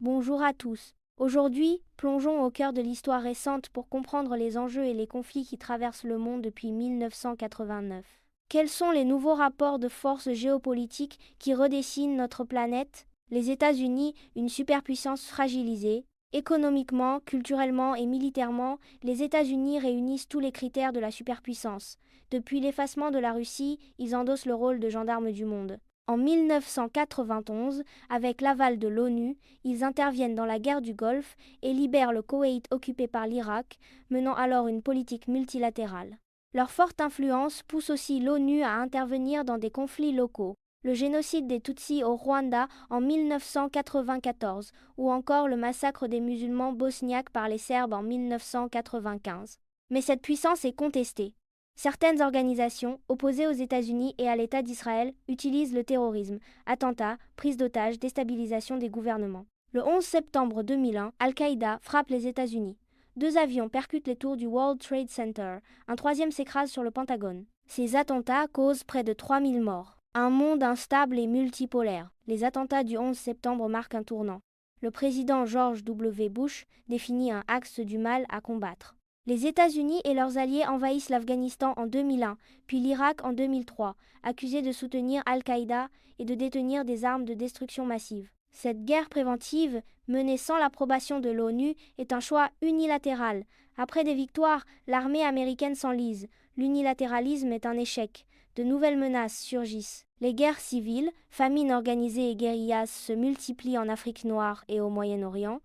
Bonjour à tous. Aujourd'hui, plongeons au cœur de l'histoire récente pour comprendre les enjeux et les conflits qui traversent le monde depuis 1989. Quels sont les nouveaux rapports de force géopolitiques qui redessinent notre planète? Les États-Unis, une superpuissance fragilisée. Économiquement, culturellement et militairement, les États-Unis réunissent tous les critères de la superpuissance. Depuis l'effacement de la Russie, ils endossent le rôle de gendarme du monde. En 1991, avec l'aval de l'ONU, ils interviennent dans la guerre du Golfe et libèrent le Koweït occupé par l'Irak, menant alors une politique multilatérale. Leur forte influence pousse aussi l'ONU à intervenir dans des conflits locaux. Le génocide des Tutsis au Rwanda en 1994 ou encore le massacre des musulmans bosniaques par les Serbes en 1995. Mais cette puissance est contestée. Certaines organisations, opposées aux États-Unis et à l'État d'Israël, utilisent le terrorisme, attentats, prises d'otages, déstabilisation des gouvernements. Le 11 septembre 2001, Al-Qaïda frappe les États-Unis. Deux avions percutent les tours du World Trade Center, un troisième s'écrase sur le Pentagone. Ces attentats causent près de 3000 morts. Un monde instable et multipolaire. Les attentats du 11 septembre marquent un tournant. Le président George W. Bush définit un axe du mal à combattre. Les États-Unis et leurs alliés envahissent l'Afghanistan en 2001, puis l'Irak en 2003, accusés de soutenir Al-Qaïda et de détenir des armes de destruction massive. Cette guerre préventive, menée sans l'approbation de l'ONU, est un choix unilatéral. Après des victoires, l'armée américaine s'enlise. L'unilatéralisme est un échec. De nouvelles menaces surgissent. Les guerres civiles, famines organisées et guérillas se multiplient en Afrique noire et au Moyen-Orient,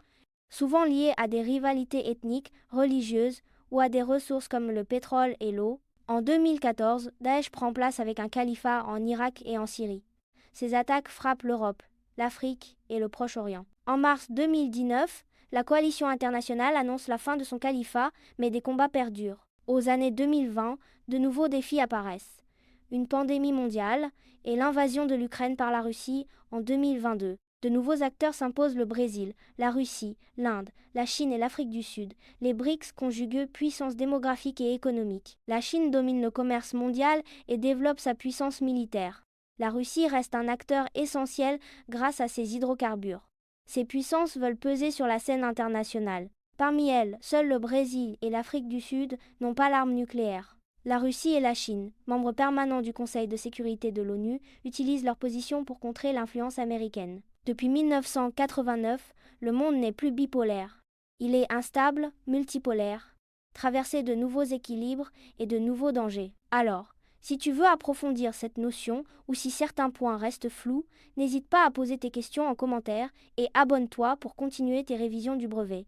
souvent liées à des rivalités ethniques, religieuses ou à des ressources comme le pétrole et l'eau. En 2014, Daesh prend place avec un califat en Irak et en Syrie. Ces attaques frappent l'Europe, l'Afrique et le Proche-Orient. En mars 2019, la coalition internationale annonce la fin de son califat, mais des combats perdurent. Aux années 2020, de nouveaux défis apparaissent. Une pandémie mondiale et l'invasion de l'Ukraine par la Russie en 2022. De nouveaux acteurs s'imposent: le Brésil, la Russie, l'Inde, la Chine et l'Afrique du Sud. Les BRICS conjuguent puissance démographique et économique. La Chine domine le commerce mondial et développe sa puissance militaire. La Russie reste un acteur essentiel grâce à ses hydrocarbures. Ces puissances veulent peser sur la scène internationale. Parmi elles, seuls le Brésil et l'Afrique du Sud n'ont pas l'arme nucléaire. La Russie et la Chine, membres permanents du Conseil de sécurité de l'ONU, utilisent leur position pour contrer l'influence américaine. Depuis 1989, le monde n'est plus bipolaire. Il est instable, multipolaire, traversé de nouveaux équilibres et de nouveaux dangers. Alors, si tu veux approfondir cette notion ou si certains points restent flous, n'hésite pas à poser tes questions en commentaire et abonne-toi pour continuer tes révisions du brevet.